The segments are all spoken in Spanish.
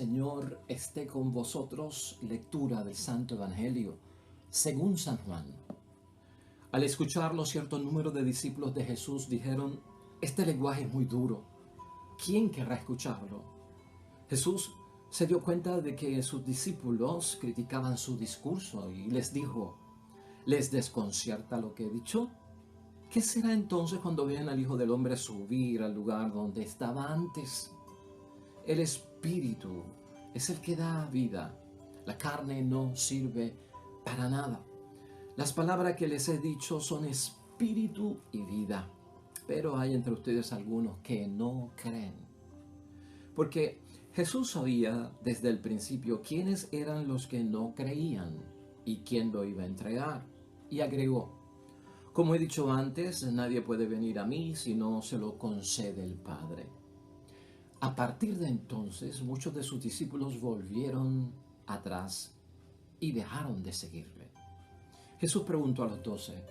Señor esté con vosotros. Lectura del Santo Evangelio según San Juan. Al escucharlo, cierto número de discípulos de Jesús dijeron: este lenguaje es muy duro. ¿Quién querrá escucharlo? Jesús se dio cuenta de que sus discípulos criticaban su discurso y les dijo: ¿les desconcierta lo que he dicho? ¿Qué será entonces cuando vean al Hijo del Hombre subir al lugar donde estaba antes? El Espíritu es el que da vida. La carne no sirve para nada. Las palabras que les he dicho son espíritu y vida. Pero hay entre ustedes algunos que no creen. Porque Jesús sabía desde el principio quiénes eran los que no creían y quién lo iba a entregar. Y agregó: como he dicho antes, nadie puede venir a mí si no se lo concede el Padre. A partir de entonces, muchos de sus discípulos volvieron atrás y dejaron de seguirle. Jesús preguntó a los 12: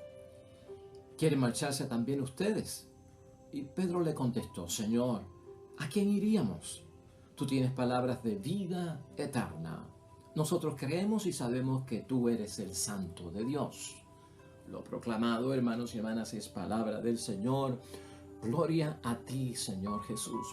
¿quieren marcharse también ustedes? Y Pedro le contestó: Señor, ¿a quién iríamos? Tú tienes palabras de vida eterna. Nosotros creemos y sabemos que tú eres el Santo de Dios. Lo proclamado, hermanos y hermanas, es palabra del Señor. Gloria a ti, Señor Jesús.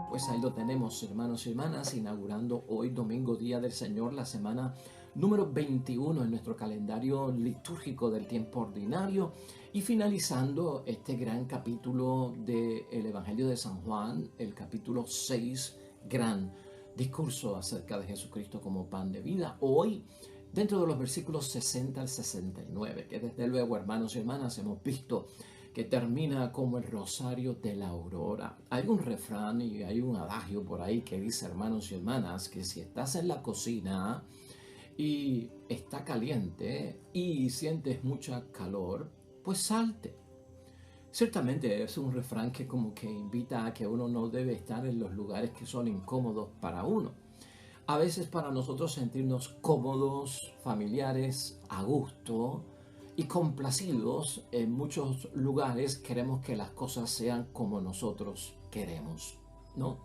Pues ahí lo tenemos, hermanos y hermanas, inaugurando hoy, domingo, Día del Señor, la semana número 21 en nuestro calendario litúrgico del tiempo ordinario, y finalizando este gran capítulo del Evangelio de San Juan, el capítulo 6, gran discurso acerca de Jesucristo como pan de vida. Hoy, dentro de los versículos 60 al 69, que desde luego, hermanos y hermanas, hemos visto que termina como el rosario de la aurora. Hay un refrán y hay un adagio por ahí que dice, hermanos y hermanas, que si estás en la cocina y está caliente y sientes mucha calor, pues salte. Ciertamente es un refrán que como que invita a que uno no debe estar en los lugares que son incómodos para uno. A veces para nosotros sentirnos cómodos, familiares, a gusto y complacidos en muchos lugares, queremos que las cosas sean como nosotros queremos, ¿no?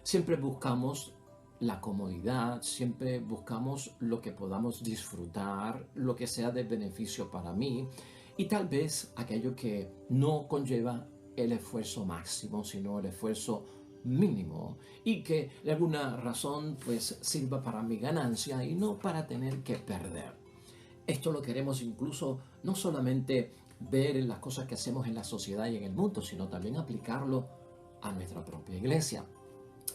Siempre buscamos la comodidad, siempre buscamos lo que podamos disfrutar, lo que sea de beneficio para mí, y tal vez aquello que no conlleva el esfuerzo máximo, sino el esfuerzo mínimo, y que de alguna razón pues sirva para mi ganancia y no para tener que perder. Esto lo queremos incluso no solamente ver en las cosas que hacemos en la sociedad y en el mundo, sino también aplicarlo a nuestra propia iglesia.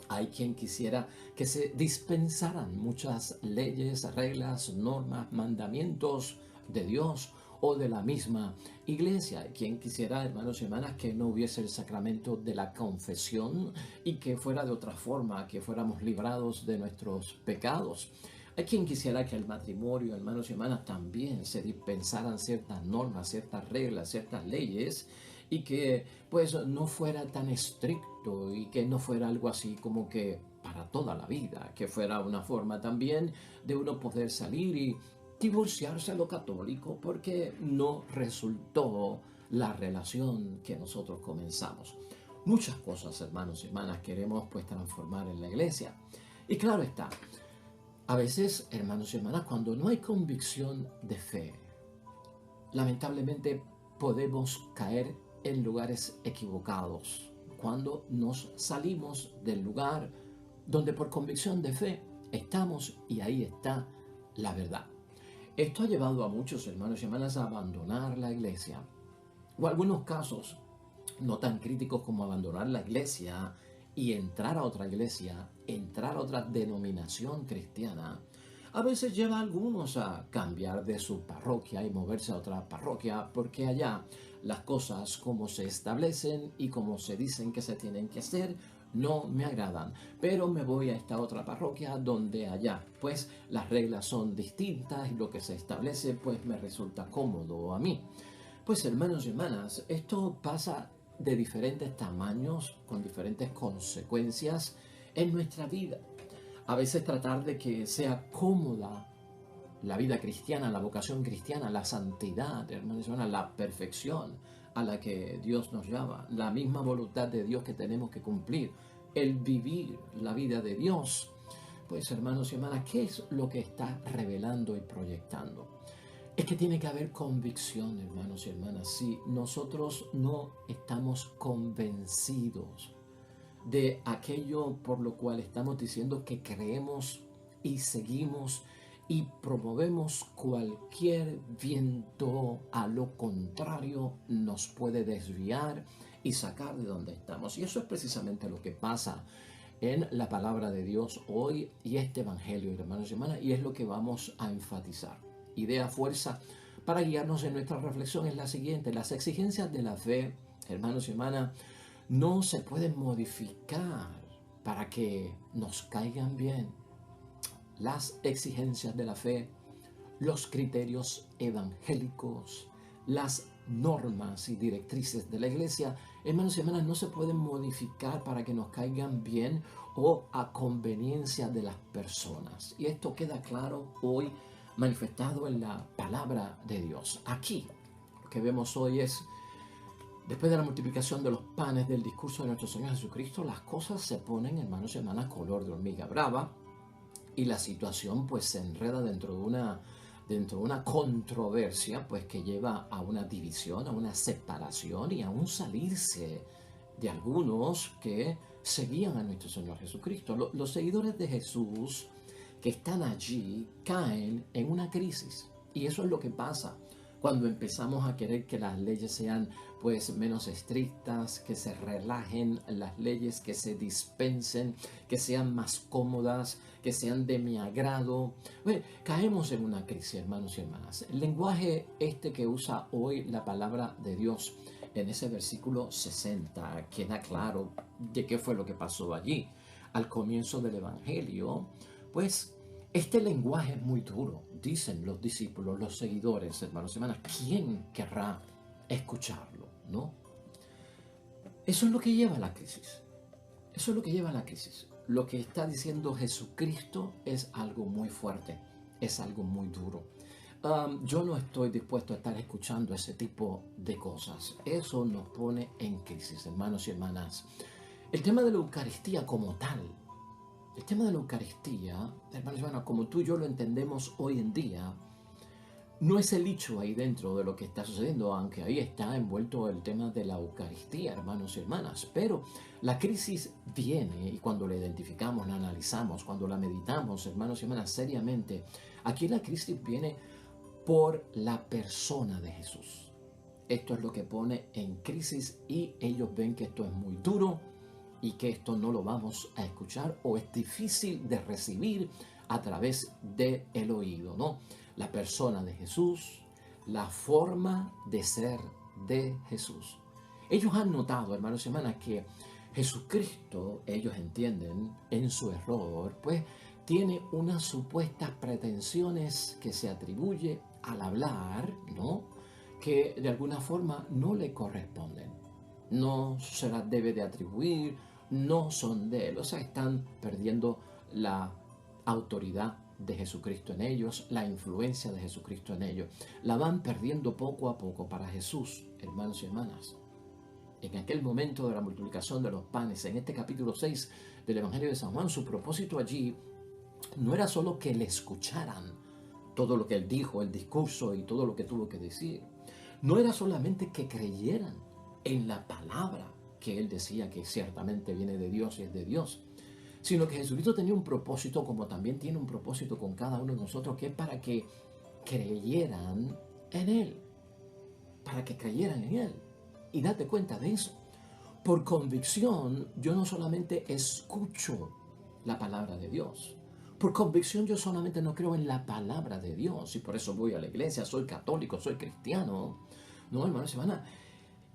Hay quien quisiera que se dispensaran muchas leyes, reglas, normas, mandamientos de Dios o de la misma iglesia. Hay quien quisiera, hermanos y hermanas, que no hubiese el sacramento de la confesión y que fuera de otra forma, que fuéramos librados de nuestros pecados. Hay quien quisiera que el matrimonio, hermanos y hermanas, también se dispensaran ciertas normas, ciertas reglas, ciertas leyes, y que pues no fuera tan estricto y que no fuera algo así como que para toda la vida, que fuera una forma también de uno poder salir y divorciarse a lo católico porque no resultó la relación que nosotros comenzamos. Muchas cosas, hermanos y hermanas, queremos pues transformar en la iglesia. Y claro está, a veces, hermanos y hermanas, cuando no hay convicción de fe, lamentablemente podemos caer en lugares equivocados. Cuando nos salimos del lugar donde por convicción de fe estamos, y ahí está la verdad. Esto ha llevado a muchos hermanos y hermanas a abandonar la iglesia, o algunos casos no tan críticos como abandonar la iglesia y entrar a otra iglesia, entrar a otra denominación cristiana. A veces lleva a algunos a cambiar de su parroquia y moverse a otra parroquia porque allá las cosas como se establecen y como se dicen que se tienen que hacer no me agradan, pero me voy a esta otra parroquia donde allá pues las reglas son distintas y lo que se establece pues me resulta cómodo a mí. Pues hermanos y hermanas, esto pasa de diferentes tamaños, con diferentes consecuencias en nuestra vida. A veces tratar de que sea cómoda la vida cristiana, la vocación cristiana, la santidad, hermanos y hermanas, la perfección. a la que Dios nos llama, la misma voluntad de Dios que tenemos que cumplir, el vivir la vida de Dios. Pues hermanos y hermanas, ¿qué es lo que está revelando y proyectando? Es que tiene que haber convicción, hermanos y hermanas. Si nosotros no estamos convencidos de aquello por lo cual estamos diciendo que creemos y seguimos y promovemos, cualquier viento a lo contrario nos puede desviar y sacar de donde estamos. Y eso es precisamente lo que pasa en la palabra de Dios hoy y este evangelio, hermanos y hermanas, y es lo que vamos a enfatizar. Idea fuerza para guiarnos en nuestra reflexión es la siguiente: las exigencias de la fe, hermanos y hermanas, no se pueden modificar para que nos caigan bien. Las exigencias de la fe, los criterios evangélicos, las normas y directrices de la iglesia, hermanos y hermanas, no se pueden modificar para que nos caigan bien o a conveniencia de las personas. Y esto queda claro hoy, manifestado en la palabra de Dios. Aquí, lo que vemos hoy es, después de la multiplicación de los panes del discurso de nuestro Señor Jesucristo, las cosas se ponen, hermanos y hermanas, color de hormiga brava, y la situación pues se enreda dentro de una controversia pues que lleva a una división, a una separación y a un salirse de algunos que seguían a nuestro Señor Jesucristo. Los seguidores de Jesús que están allí caen en una crisis, y eso es lo que pasa cuando empezamos a querer que las leyes sean pues menos estrictas, que se relajen las leyes, que se dispensen, que sean más cómodas, que sean de mi agrado. Bueno, caemos en una crisis, hermanos y hermanas. El lenguaje que usa hoy la palabra de Dios en ese versículo 60 queda claro de qué fue lo que pasó allí. Al comienzo del Evangelio, pues este lenguaje es muy duro, dicen los discípulos, los seguidores, hermanos y hermanas. ¿Quién querrá escucharlo? ¿No? Eso es lo que lleva a la crisis. Eso es lo que lleva a la crisis. Lo que está diciendo Jesucristo es algo muy fuerte, es algo muy duro. Yo no estoy dispuesto a estar escuchando ese tipo de cosas. Eso nos pone en crisis, hermanos y hermanas. El tema de la Eucaristía como tal, el tema de la Eucaristía, hermanos y hermanas, como tú y yo lo entendemos hoy en día, no es el hecho ahí dentro de lo que está sucediendo, aunque ahí está envuelto el tema de la Eucaristía, hermanos y hermanas. Pero la crisis viene, y cuando la identificamos, la analizamos, cuando la meditamos, hermanos y hermanas, seriamente, aquí la crisis viene por la persona de Jesús. Esto es lo que pone en crisis, y ellos ven que esto es muy duro y que esto no lo vamos a escuchar, o es difícil de recibir a través del oído, ¿no? La persona de Jesús, la forma de ser de Jesús. Ellos han notado, hermanos y hermanas, que Jesucristo, ellos entienden en su error, pues tiene unas supuestas pretensiones que se atribuye al hablar, ¿no? Que de alguna forma no le corresponden. No se las debe de atribuir, no son de él. O sea, están perdiendo la autoridad de Jesucristo en ellos, la influencia de Jesucristo en ellos. La van perdiendo poco a poco. Para Jesús, hermanos y hermanas, en aquel momento de la multiplicación de los panes, en este capítulo 6 del Evangelio de San Juan, su propósito allí no era solo que le escucharan todo lo que él dijo, el discurso y todo lo que tuvo que decir. No era solamente que creyeran en la palabra que él decía, que ciertamente viene de Dios y es de Dios, sino que Jesucristo tenía un propósito, como también tiene un propósito con cada uno de nosotros, que es para que creyeran en Él, para que creyeran en Él. Y date cuenta de eso. Por convicción, yo no solamente escucho la palabra de Dios. Por convicción, yo solamente no creo en la palabra de Dios, y por eso voy a la iglesia, soy católico, soy cristiano. No, hermanos y hermanas,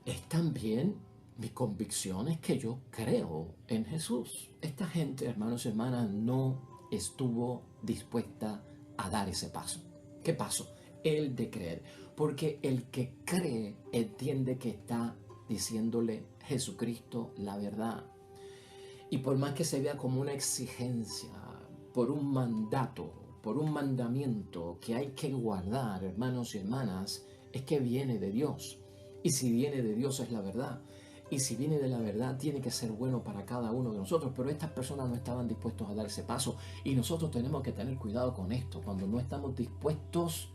es también mi convicción es que yo creo en Jesús. Esta gente, hermanos y hermanas, no estuvo dispuesta a dar ese paso. ¿Qué paso? El de creer. Porque el que cree entiende que está diciéndole Jesucristo la verdad. Y por más que se vea como una exigencia, por un mandato, por un mandamiento que hay que guardar, hermanos y hermanas, es que viene de Dios. Y si viene de Dios es la verdad. Y si viene de la verdad, tiene que ser bueno para cada uno de nosotros. Pero estas personas no estaban dispuestos a dar ese paso. Y nosotros tenemos que tener cuidado con esto. Cuando no estamos dispuestos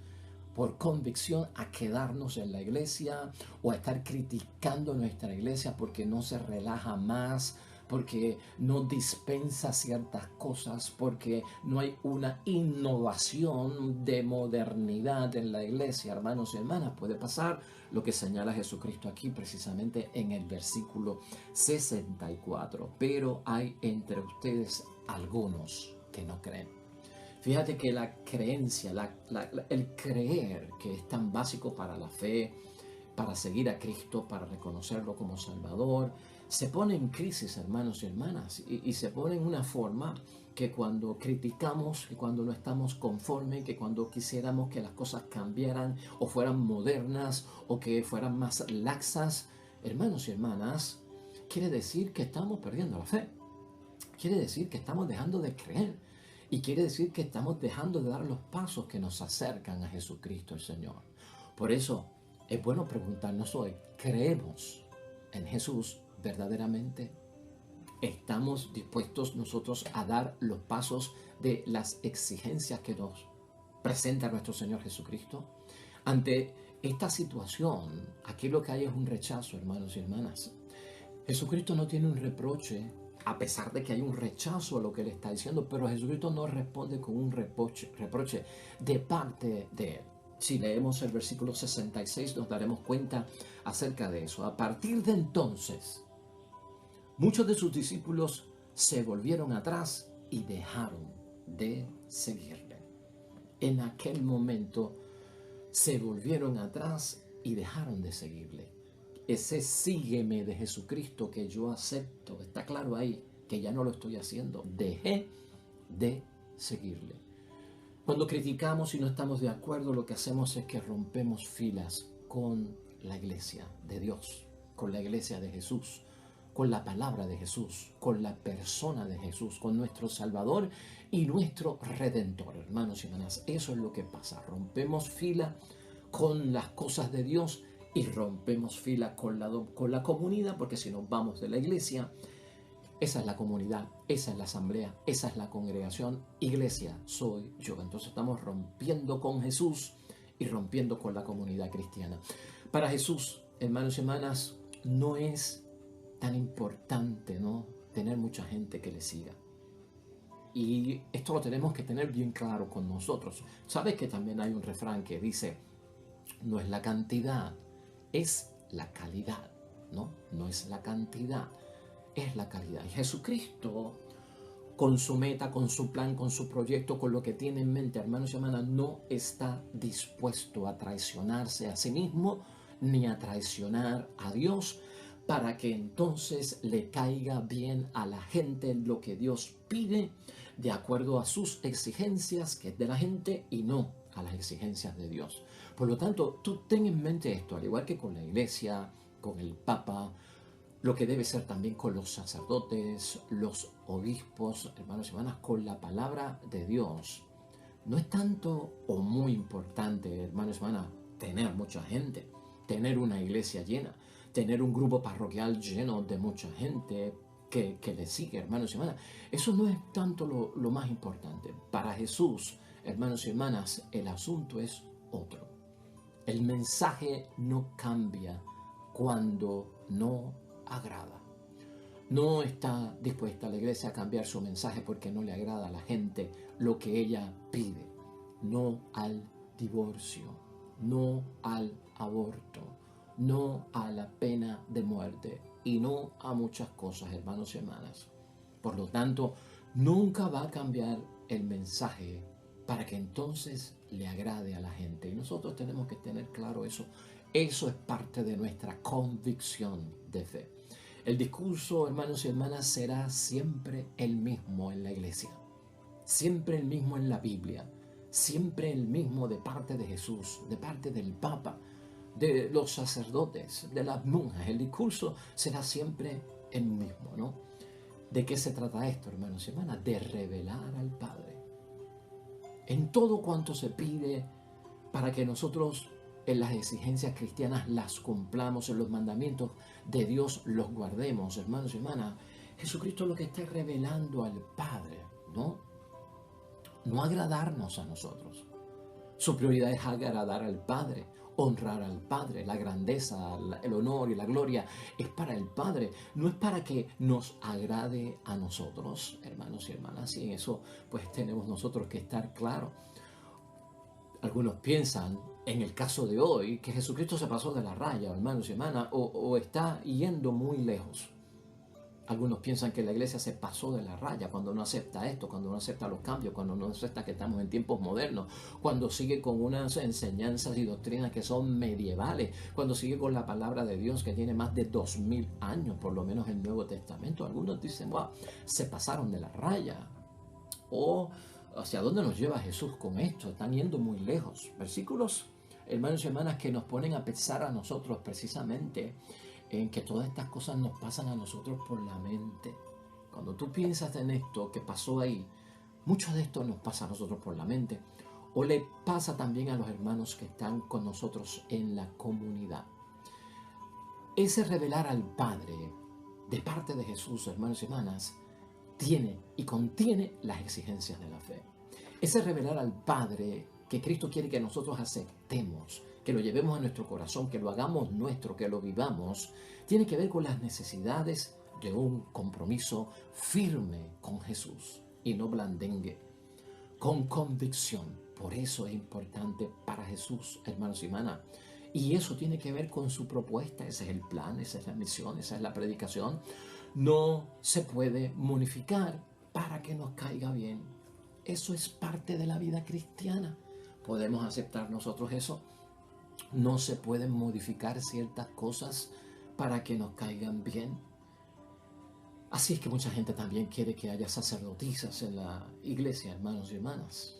por convicción a quedarnos en la iglesia o a estar criticando nuestra iglesia porque no se relaja más, porque no dispensa ciertas cosas, porque no hay una innovación de modernidad en la iglesia, hermanos y hermanas. Puede pasar lo que señala Jesucristo aquí precisamente en el versículo 64. Pero hay entre ustedes algunos que no creen. Fíjate que la creencia, el creer, que es tan básico para la fe, para seguir a Cristo, para reconocerlo como Salvador, se pone en crisis, hermanos y hermanas, y se pone en una forma que cuando criticamos, que cuando no estamos conformes, que cuando quisiéramos que las cosas cambiaran o fueran modernas o que fueran más laxas, hermanos y hermanas, quiere decir que estamos perdiendo la fe. Quiere decir que estamos dejando de creer. Y quiere decir que estamos dejando de dar los pasos que nos acercan a Jesucristo el Señor. Por eso es bueno preguntarnos hoy, ¿creemos en Jesús verdaderamente? ¿Estamos dispuestos nosotros a dar los pasos de las exigencias que nos presenta nuestro Señor Jesucristo? Ante esta situación, aquí lo que hay es un rechazo, hermanos y hermanas. Jesucristo no tiene un reproche, a pesar de que hay un rechazo a lo que Él está diciendo, pero Jesucristo no responde con un reproche de parte de Él. Si leemos el versículo 66 nos daremos cuenta acerca de eso. A partir de entonces, muchos de sus discípulos se volvieron atrás y dejaron de seguirle. En aquel momento se volvieron atrás y dejaron de seguirle. Ese sígueme de Jesucristo que yo acepto, está claro ahí que ya no lo estoy haciendo. Dejé de seguirle. Cuando criticamos y no estamos de acuerdo, lo que hacemos es que rompemos filas con la iglesia de Dios, con la iglesia de Jesús, con la palabra de Jesús, con la persona de Jesús, con nuestro Salvador y nuestro Redentor. Hermanos y hermanas, eso es lo que pasa. Rompemos fila con las cosas de Dios y rompemos fila con la comunidad, porque si nos vamos de la iglesia, esa es la comunidad, esa es la asamblea, esa es la congregación. Iglesia soy yo. Entonces estamos rompiendo con Jesús y rompiendo con la comunidad cristiana. Para Jesús, hermanos y hermanas, no es tan importante, ¿no?, tener mucha gente que le siga. Y esto lo tenemos que tener bien claro con nosotros. Sabes que también hay un refrán que dice, no es la cantidad, es la calidad, ¿no? No es la cantidad, es la calidad. Y Jesucristo, con su meta, con su plan, con su proyecto, con lo que tiene en mente, hermanos y hermanas, no está dispuesto a traicionarse a sí mismo, ni a traicionar a Dios, para que entonces le caiga bien a la gente lo que Dios pide, de acuerdo a sus exigencias, que es de la gente, y no a las exigencias de Dios. Por lo tanto, tú ten en mente esto, al igual que con la iglesia, con el Papa, lo que debe ser también con los sacerdotes, los obispos, hermanos y hermanas, con la palabra de Dios. No es tanto o muy importante, hermanos y hermanas, tener mucha gente, tener una iglesia llena, tener un grupo parroquial lleno de mucha gente que le sigue, hermanos y hermanas. Eso no es tanto lo más importante. Para Jesús, hermanos y hermanas, el asunto es otro. El mensaje no cambia cuando no agrada. No está dispuesta la iglesia a cambiar su mensaje porque no le agrada a la gente lo que ella pide. No al divorcio, no al aborto, no a la pena de muerte y no a muchas cosas, hermanos y hermanas. Por lo tanto, nunca va a cambiar el mensaje para que entonces le agrade a la gente. Y nosotros tenemos que tener claro eso. Eso es parte de nuestra convicción de fe. El discurso, hermanos y hermanas, será siempre el mismo en la iglesia. Siempre el mismo en la Biblia. Siempre el mismo de parte de Jesús, de parte del Papa, de los sacerdotes, de las monjas. El discurso será siempre el mismo, ¿no? ¿De qué se trata esto, hermanos y hermanas? De revelar al Padre. En todo cuanto se pide para que nosotros en las exigencias cristianas las cumplamos, en los mandamientos de Dios los guardemos, hermanos y hermanas. Jesucristo lo que está revelando al Padre, no agradarnos a nosotros. Su prioridad es agradar al Padre, honrar al Padre. La grandeza, el honor y la gloria es para el Padre, no es para que nos agrade a nosotros, hermanos y hermanas. Y en eso pues tenemos nosotros que estar claros. Algunos piensan, en el caso de hoy, que Jesucristo se pasó de la raya, hermanos y hermanas, o está yendo muy lejos. Algunos piensan que la iglesia se pasó de la raya cuando no acepta esto, cuando no acepta los cambios, cuando no acepta que estamos en tiempos modernos, cuando sigue con unas enseñanzas y doctrinas que son medievales, cuando sigue con la palabra de Dios que tiene más de 2000 años, por lo menos el Nuevo Testamento. Algunos dicen, wow, se pasaron de la raya. O ¿hacia dónde nos lleva Jesús con esto? Están yendo muy lejos. Versículos, hermanos y hermanas, que nos ponen a pensar a nosotros precisamente en que todas estas cosas nos pasan a nosotros por la mente. Cuando tú piensas en esto que pasó ahí, mucho de esto nos pasa a nosotros por la mente. O le pasa también a los hermanos que están con nosotros en la comunidad. Ese revelar al Padre de parte de Jesús, hermanos y hermanas, tiene y contiene las exigencias de la fe. Ese revelar al Padre que Cristo quiere que nosotros aceptemos, que lo llevemos a nuestro corazón, que lo hagamos nuestro, que lo vivamos, tiene que ver con las necesidades de un compromiso firme con Jesús y no blandengue, con convicción. Por eso es importante para Jesús, hermanos y hermanas. Y eso tiene que ver con su propuesta. Ese es el plan, esa es la misión, esa es la predicación. No se puede modificar para que nos caiga bien. Eso es parte de la vida cristiana. ¿Podemos aceptar nosotros eso? No se pueden modificar ciertas cosas para que nos caigan bien. Así es que mucha gente también quiere que haya sacerdotisas en la iglesia, hermanos y hermanas.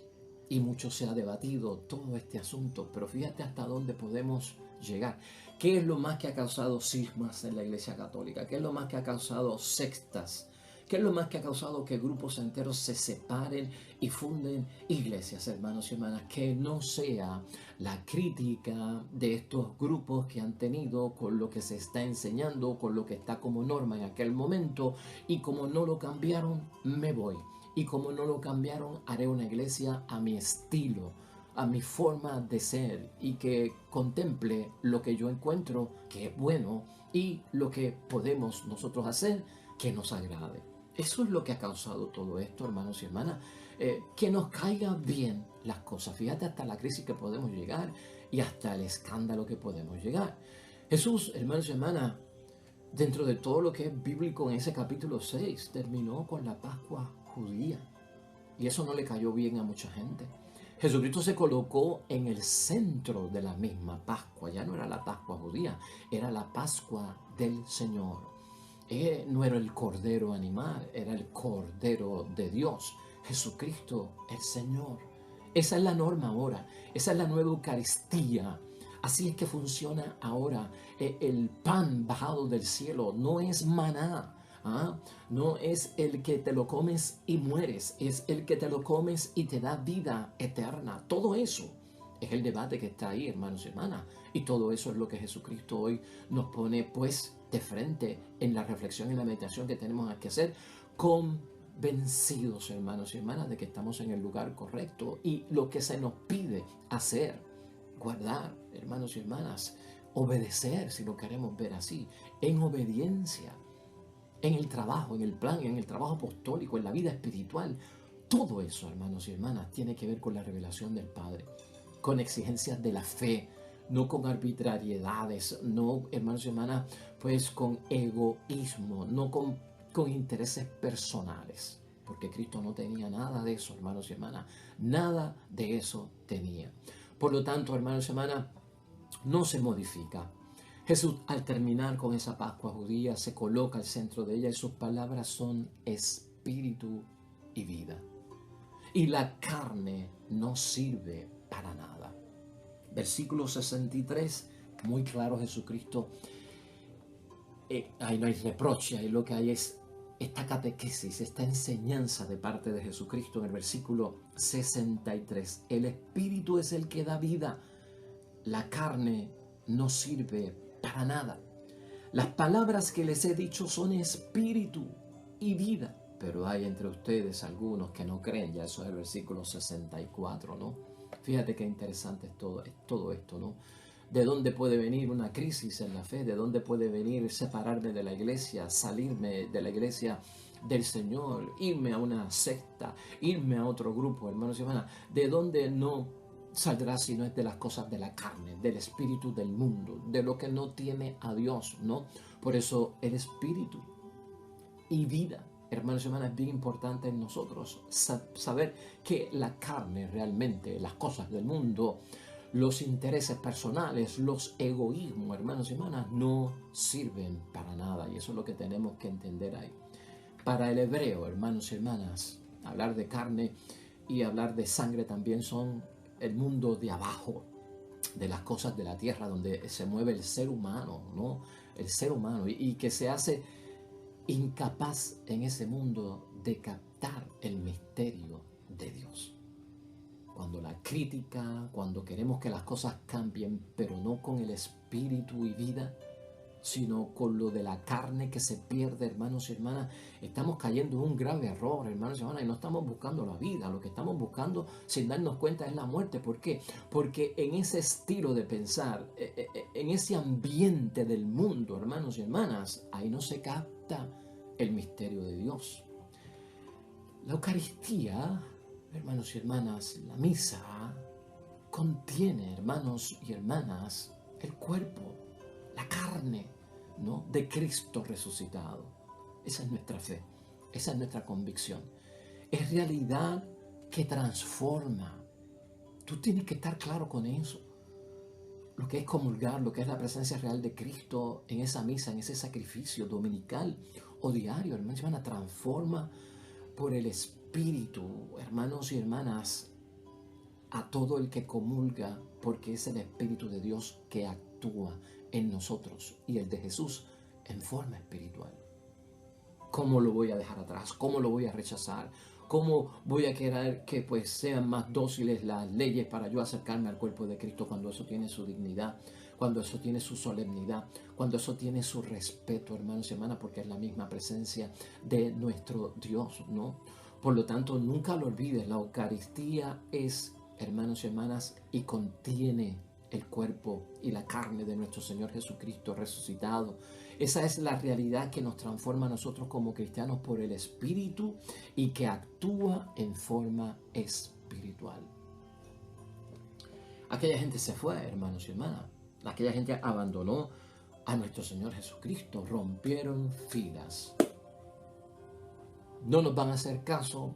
Y mucho se ha debatido todo este asunto, pero fíjate hasta dónde podemos llegar. ¿Qué es lo más que ha causado cismas en la iglesia católica? ¿Qué es lo más que ha causado sectas? ¿Qué es lo más que ha causado que grupos enteros se separen y funden iglesias, hermanos y hermanas? Que no sea la crítica de estos grupos que han tenido con lo que se está enseñando, con lo que está como norma en aquel momento, y como no lo cambiaron, me voy. Y como no lo cambiaron, haré una iglesia a mi estilo, a mi forma de ser, y que contemple lo que yo encuentro que es bueno y lo que podemos nosotros hacer que nos agrade. Eso es lo que ha causado todo esto, hermanos y hermanas, que nos caigan bien las cosas. Fíjate hasta la crisis que podemos llegar y hasta el escándalo que podemos llegar. Jesús, hermanos y hermanas, dentro de todo lo que es bíblico en ese capítulo 6, terminó con la Pascua judía. Y eso no le cayó bien a mucha gente. Jesucristo se colocó en el centro de la misma Pascua. Ya no era la Pascua judía, era la Pascua del Señor. No era el cordero animal, era el cordero de Dios. Jesucristo, el Señor. Esa es la norma ahora. Esa es la nueva Eucaristía. Así es que funciona ahora. El pan bajado del cielo no es maná. No es el que te lo comes y mueres, es el que te lo comes y te da vida eterna. Todo eso es el debate que está ahí, hermanos y hermanas. Y todo eso es lo que Jesucristo hoy nos pone pues de frente en la reflexión y la meditación que tenemos que hacer, convencidos, hermanos y hermanas, de que estamos en el lugar correcto y lo que se nos pide hacer, guardar, hermanos y hermanas, obedecer, si lo queremos ver así, en obediencia. En el trabajo, en el plan, en el trabajo apostólico, en la vida espiritual. Todo eso, hermanos y hermanas, tiene que ver con la revelación del Padre, con exigencias de la fe, no con arbitrariedades, no, hermanos y hermanas, pues con egoísmo, no con intereses personales, porque Cristo no tenía nada de eso, hermanos y hermanas, nada de eso tenía. Por lo tanto, hermanos y hermanas, no se modifica. Jesús, al terminar con esa Pascua judía, se coloca al centro de ella y sus palabras son espíritu y vida. Y la carne no sirve para nada. Versículo 63, muy claro Jesucristo. Ahí no hay reproche, ahí lo que hay es esta catequesis, esta enseñanza de parte de Jesucristo en el versículo 63. El espíritu es el que da vida. la carne no sirve para nada. Las palabras que les he dicho son espíritu y vida. Pero hay entre ustedes algunos que no creen. Ya eso es el versículo 64, ¿no? Fíjate qué interesante es todo esto, ¿no? ¿De dónde puede venir una crisis en la fe? ¿De dónde puede venir separarme de la iglesia, salirme de la iglesia del Señor, irme a una secta, irme a otro grupo, hermanos y hermanas? ¿De dónde no saldrá si no es de las cosas de la carne, del espíritu del mundo, de lo que no tiene a Dios, ¿no? Por eso el espíritu y vida, hermanos y hermanas, es bien importante en nosotros saber que la carne realmente, las cosas del mundo, los intereses personales, los egoísmos, hermanos y hermanas, no sirven para nada. Y eso es lo que tenemos que entender ahí. Para el hebreo, hermanos y hermanas, hablar de carne y hablar de sangre también son el mundo de abajo, de las cosas de la tierra, donde se mueve el ser humano, ¿no? El ser humano, y que se hace incapaz en ese mundo de captar el misterio de Dios. Cuando la crítica, cuando queremos que las cosas cambien, pero no con el espíritu y vida, sino con lo de la carne que se pierde, hermanos y hermanas, estamos cayendo en un grave error, hermanos y hermanas, y no estamos buscando la vida. Lo que estamos buscando, sin darnos cuenta, es la muerte. ¿Por qué? Porque en ese estilo de pensar, en ese ambiente del mundo, hermanos y hermanas, ahí no se capta el misterio de Dios. La Eucaristía, hermanos y hermanas, la misa contiene, hermanos y hermanas, el cuerpo, la carne, ¿no?, de Cristo resucitado. Esa es nuestra fe, esa es nuestra convicción. Es realidad que transforma. Tú tienes que estar claro con eso. Lo que es comulgar, lo que es la presencia real de Cristo en esa misa, en ese sacrificio dominical o diario, hermanos y hermanas, transforma por el Espíritu, hermanos y hermanas, a todo el que comulga, porque es el Espíritu de Dios que actúa en nosotros y el de Jesús en forma espiritual. ¿Cómo lo voy a dejar atrás? ¿Cómo lo voy a rechazar? ¿Cómo voy a querer que pues sean más dóciles las leyes para yo acercarme al cuerpo de Cristo cuando eso tiene su dignidad, cuando eso tiene su solemnidad, cuando eso tiene su respeto, hermanos y hermanas, porque es la misma presencia de nuestro Dios, ¿no? Por lo tanto, nunca lo olvides, la Eucaristía es, hermanos y hermanas, y contiene el cuerpo y la carne de nuestro Señor Jesucristo resucitado. Esa es la realidad que nos transforma a nosotros como cristianos por el Espíritu y que actúa en forma espiritual. Aquella gente se fue, hermanos y hermanas. Aquella gente abandonó a nuestro Señor Jesucristo, rompieron filas. No nos van a hacer caso.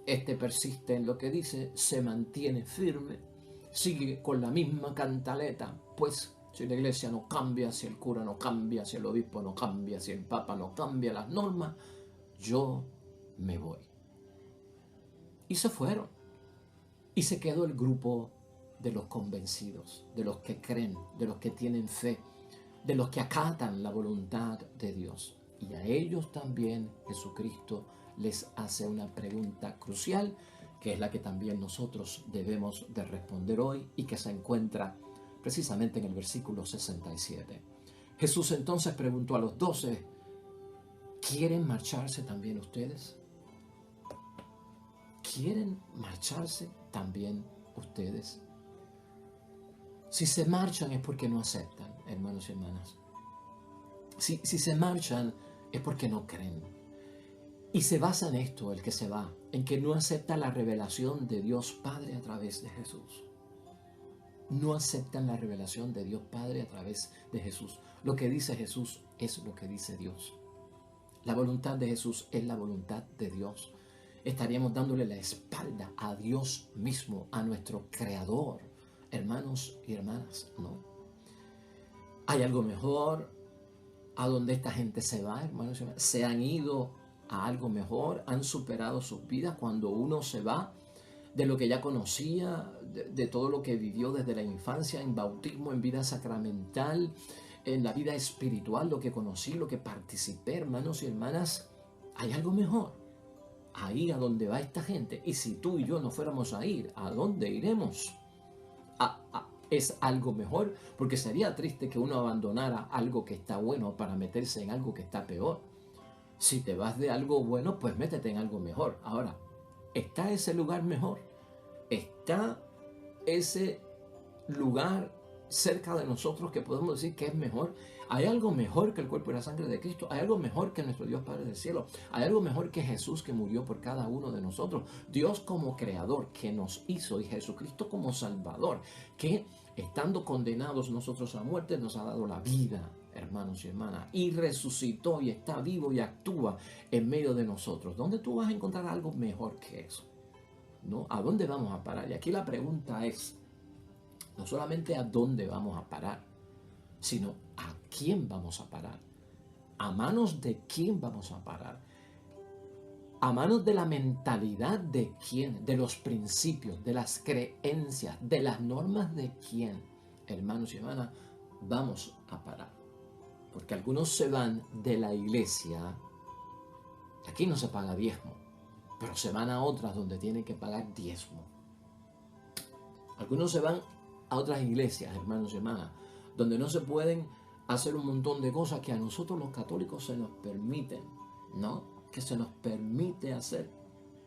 Este persiste en lo que dice, se mantiene firme, sigue con la misma cantaleta. Pues si la iglesia no cambia, si el cura no cambia, si el obispo no cambia, si el papa no cambia las normas, yo me voy. Y se fueron. Y se quedó el grupo de los convencidos, de los que creen, de los que tienen fe, de los que acatan la voluntad de Dios. Y a ellos también Jesucristo les hace una pregunta crucial, que es la que también nosotros debemos de responder hoy y que se encuentra precisamente en el versículo 67. Jesús entonces preguntó a los 12, ¿quieren marcharse también ustedes? ¿Quieren marcharse también ustedes? Si se marchan es porque no aceptan, hermanos y hermanas. Si se marchan es porque no creen. Y se basa en esto el que se va, en que no acepta la revelación de Dios Padre a través de Jesús. No aceptan la revelación de Dios Padre a través de Jesús. Lo que dice Jesús es lo que dice Dios. La voluntad de Jesús es la voluntad de Dios. Estaríamos dándole la espalda a Dios mismo, a nuestro Creador, hermanos y hermanas, ¿no? ¿Hay algo mejor? ¿A dónde esta gente se va, hermanos y hermanas? ¿Se han ido a algo mejor? ¿Han superado sus vidas cuando uno se va de lo que ya conocía, de todo lo que vivió desde la infancia, en bautismo, en vida sacramental, en la vida espiritual, lo que conocí, lo que participé, hermanos y hermanas? ¿Hay algo mejor? Ahí a donde va esta gente. Y si tú y yo no fuéramos a ir, ¿a dónde iremos? es algo mejor, porque sería triste que uno abandonara algo que está bueno para meterse en algo que está peor. Si te vas de algo bueno, pues métete en algo mejor. Ahora, ¿está ese lugar mejor? ¿Está ese lugar cerca de nosotros que podemos decir que es mejor? ¿Hay algo mejor que el cuerpo y la sangre de Cristo? ¿Hay algo mejor que nuestro Dios Padre del cielo? ¿Hay algo mejor que Jesús que murió por cada uno de nosotros? Dios como creador que nos hizo y Jesucristo como salvador, que estando condenados nosotros a muerte nos ha dado la vida, hermanos y hermanas, y resucitó y está vivo y actúa en medio de nosotros. ¿Dónde tú vas a encontrar algo mejor que eso? ¿No? ¿A dónde vamos a parar? Y aquí la pregunta es, no solamente a dónde vamos a parar, sino a quién vamos a parar. ¿A manos de quién vamos a parar? ¿A manos de la mentalidad de quién? ¿De los principios, de las creencias, de las normas de quién? Hermanos y hermanas, vamos a parar. Porque algunos se van de la iglesia. Aquí no se paga diezmo, pero se van a otras donde tienen que pagar diezmo. Algunos se van a otras iglesias, hermanos y hermanas, donde no se pueden hacer un montón de cosas que a nosotros los católicos se nos permiten, ¿no? Que se nos permite hacer,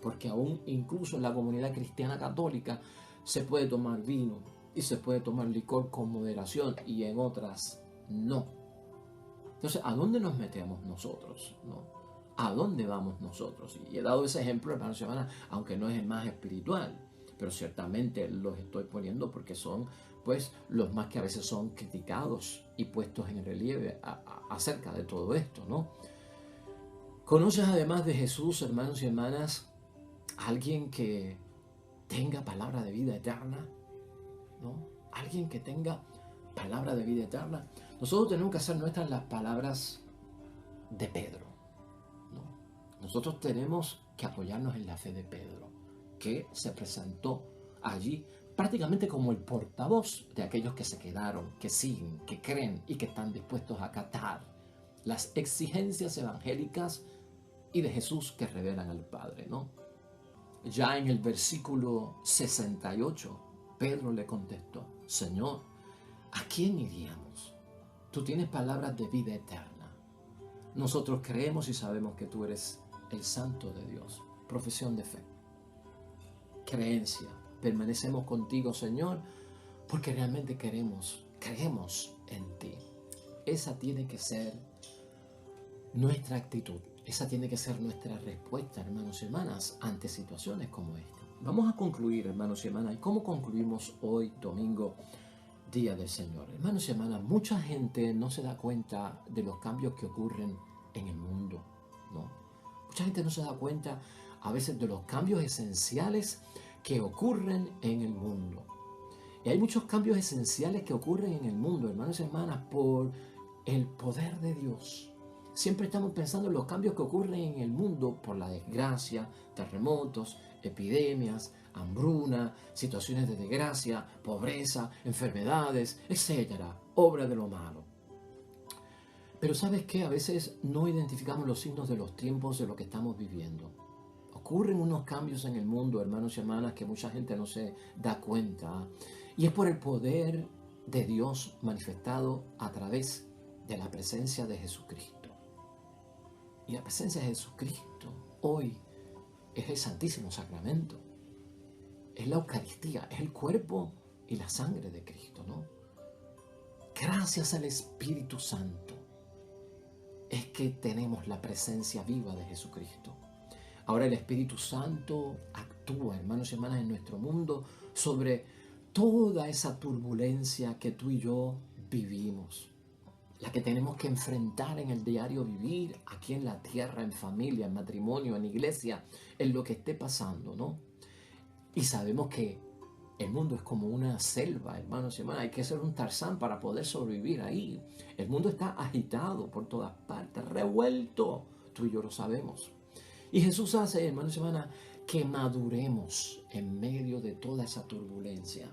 porque aún incluso en la comunidad cristiana católica se puede tomar vino y se puede tomar licor con moderación y en otras no. Entonces, ¿a dónde nos metemos nosotros, no? ¿A dónde vamos nosotros? Y he dado ese ejemplo, hermanos y hermanas, aunque no es el más espiritual, pero ciertamente los estoy poniendo porque son pues los más que a veces son criticados y puestos en relieve acerca de todo esto, ¿no? ¿Conoces además de Jesús, hermanos y hermanas, alguien que tenga palabra de vida eterna? ¿No? Alguien que tenga palabra de vida eterna. Nosotros tenemos que hacer nuestras las palabras de Pedro, ¿no? Nosotros tenemos que apoyarnos en la fe de Pedro, que se presentó allí prácticamente como el portavoz de aquellos que se quedaron, que siguen, que creen y que están dispuestos a acatar las exigencias evangélicas y de Jesús que revelan al Padre, ¿no? Ya en el versículo 68, Pedro le contestó, Señor, ¿a quién iríamos? Tú tienes palabras de vida eterna. Nosotros creemos y sabemos que tú eres el Santo de Dios. Profesión de fe. Creencia. Permanecemos contigo, Señor, porque realmente creemos en ti. Esa tiene que ser nuestra actitud. Esa tiene que ser nuestra respuesta, hermanos y hermanas, ante situaciones como esta. Vamos a concluir, hermanos y hermanas. ¿Y cómo concluimos hoy, domingo, Día del Señor? Hermanos y hermanas, mucha gente no se da cuenta de los cambios que ocurren en el mundo, ¿no? Mucha gente no se da cuenta a veces de los cambios esenciales que ocurren en el mundo. Y hay muchos cambios esenciales que ocurren en el mundo, hermanos y hermanas, por el poder de Dios. Siempre estamos pensando en los cambios que ocurren en el mundo por la desgracia, terremotos, epidemias, hambruna, situaciones de desgracia, pobreza, enfermedades, etcétera, obra de lo malo. Pero ¿sabes qué? A veces no identificamos los signos de los tiempos de lo que estamos viviendo. Ocurren unos cambios en el mundo, hermanos y hermanas, que mucha gente no se da cuenta. Y es por el poder de Dios manifestado a través de la presencia de Jesucristo. Y la presencia de Jesucristo hoy es el Santísimo Sacramento. Es la Eucaristía, es el cuerpo y la sangre de Cristo, ¿no? Gracias al Espíritu Santo es que tenemos la presencia viva de Jesucristo. Ahora el Espíritu Santo actúa, hermanos y hermanas, en nuestro mundo sobre toda esa turbulencia que tú y yo vivimos. La que tenemos que enfrentar en el diario vivir, aquí en la tierra, en familia, en matrimonio, en iglesia, en lo que esté pasando, ¿no? Y sabemos que el mundo es como una selva, hermanos y hermanas. Hay que ser un Tarzán para poder sobrevivir ahí. El mundo está agitado por todas partes, revuelto. Tú y yo lo sabemos. Y Jesús hace, hermanos y hermanas, que maduremos en medio de toda esa turbulencia.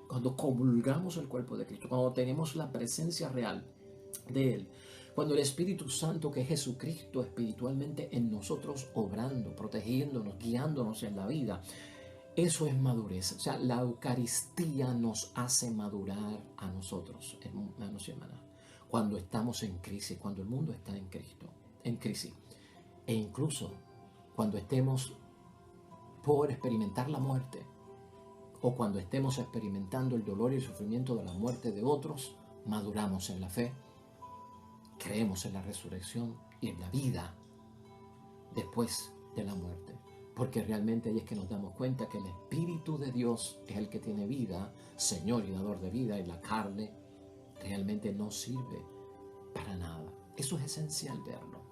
Cuando comulgamos el cuerpo de Cristo, cuando tenemos la presencia real de Él, cuando el Espíritu Santo, que es Jesucristo espiritualmente en nosotros, obrando, protegiéndonos, guiándonos en la vida, Eso es madurez. O sea, la Eucaristía nos hace madurar a nosotros, hermanos y hermanas. Cuando estamos en crisis, cuando el mundo está en Cristo, en crisis. E incluso cuando estemos por experimentar la muerte, o cuando estemos experimentando el dolor y el sufrimiento de la muerte de otros, maduramos en la fe, creemos en la resurrección y en la vida después de la muerte. Porque realmente ahí es que nos damos cuenta que el Espíritu de Dios es el que tiene vida, Señor y dador de vida, y la carne realmente no sirve para nada. Eso es esencial verlo.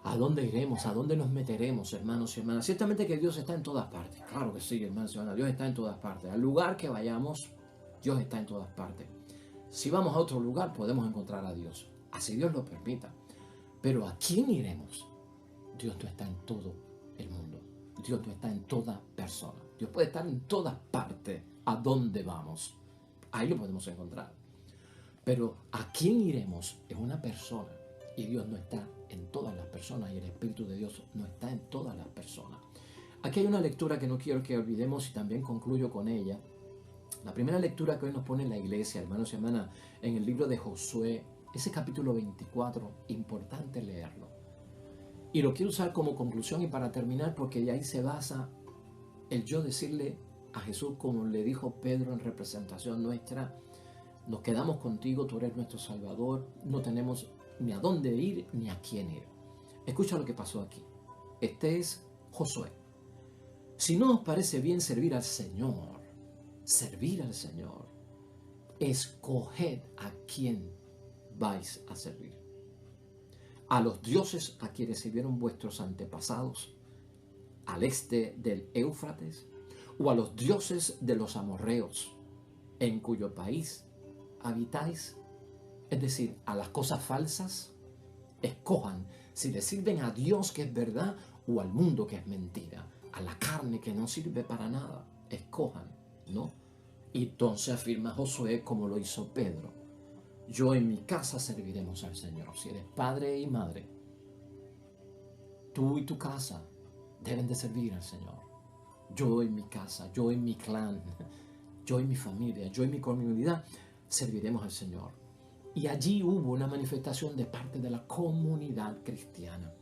¿A dónde iremos? ¿A dónde nos meteremos, hermanos y hermanas? Ciertamente que Dios está en todas partes. Claro que sí, hermanos y hermanas. Dios está en todas partes. Al lugar que vayamos, Dios está en todas partes. Si vamos a otro lugar, podemos encontrar a Dios. Así Dios lo permita. Pero ¿a quién iremos? Dios no está en todo el mundo. Dios no está en toda persona. Dios puede estar en todas partes. ¿A dónde vamos? Ahí lo podemos encontrar. Pero ¿a quién iremos? Es una persona. Y Dios no está en todas las personas y el Espíritu de Dios no está en todas las personas. Aquí hay una lectura que no quiero que olvidemos y también concluyo con ella. La primera lectura que hoy nos pone la iglesia, hermanos y hermanas, en el libro de Josué, ese capítulo 24, importante leerlo. Y lo quiero usar como conclusión y para terminar, porque de ahí se basa el yo decirle a Jesús, como le dijo Pedro en representación nuestra: nos quedamos contigo, tú eres nuestro Salvador, no tenemos ni a dónde ir ni a quién ir. Escucha lo que pasó aquí. Este es Josué. Si no os parece bien servir al Señor, escoged a quién vais a servir. A los dioses a quienes sirvieron vuestros antepasados al este del Éufrates, o a los dioses de los amorreos en cuyo país habitáis. Es decir, a las cosas falsas, escojan si le sirven a Dios que es verdad o al mundo que es mentira, a la carne que no sirve para nada. Escojan, ¿no? Y entonces afirma Josué, como lo hizo Pedro: yo en mi casa serviremos al Señor. Si eres padre y madre, tú y tu casa deben de servir al Señor. Yo en mi casa, yo en mi clan, yo en mi familia, yo en mi comunidad serviremos al Señor. Y allí hubo una manifestación de parte de la comunidad cristiana.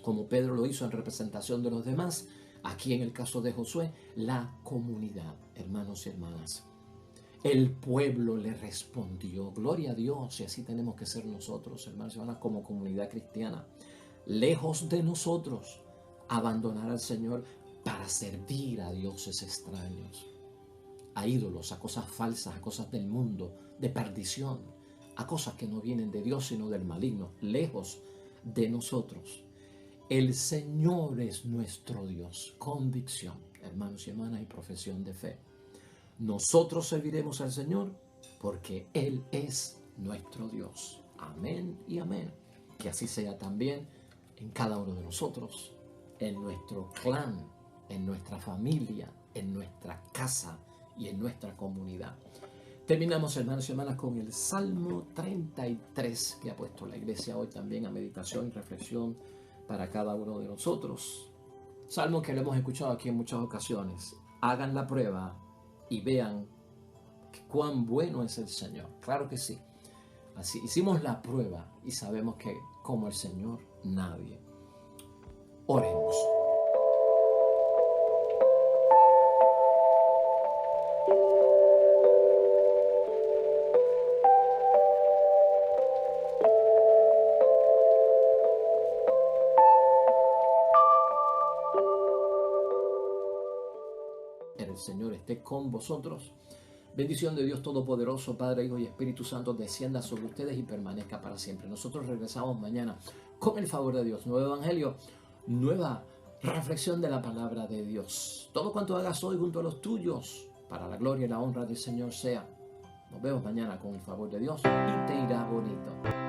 Como Pedro lo hizo en representación de los demás, aquí en el caso de Josué, la comunidad, hermanos y hermanas. El pueblo le respondió. Gloria a Dios, y así tenemos que ser nosotros, hermanos y hermanas, como comunidad cristiana. Lejos de nosotros abandonar al Señor para servir a dioses extraños, a ídolos, a cosas falsas, a cosas del mundo, de perdición, a cosas que no vienen de Dios sino del maligno, lejos de nosotros. El Señor es nuestro Dios. Convicción, hermanos y hermanas, y profesión de fe. Nosotros serviremos al Señor porque Él es nuestro Dios. Amén y amén. Que así sea también en cada uno de nosotros, en nuestro clan, en nuestra familia, en nuestra casa y en nuestra comunidad. Terminamos, hermanos y hermanas, con el Salmo 33 que ha puesto la iglesia hoy también a meditación y reflexión para cada uno de nosotros. Salmo que lo hemos escuchado aquí en muchas ocasiones. Hagan la prueba y vean cuán bueno es el Señor. Claro que sí. Así hicimos la prueba y sabemos que como el Señor nadie. Oremos. El Señor esté con vosotros. Bendición de Dios Todopoderoso, Padre, Hijo y Espíritu Santo, descienda sobre ustedes y permanezca para siempre. Nosotros regresamos mañana con el favor de Dios. Nuevo Evangelio, nueva reflexión de la palabra de Dios. Todo cuanto hagas hoy junto a los tuyos, para la gloria y la honra del Señor sea. Nos vemos mañana con el favor de Dios y te irá bonito.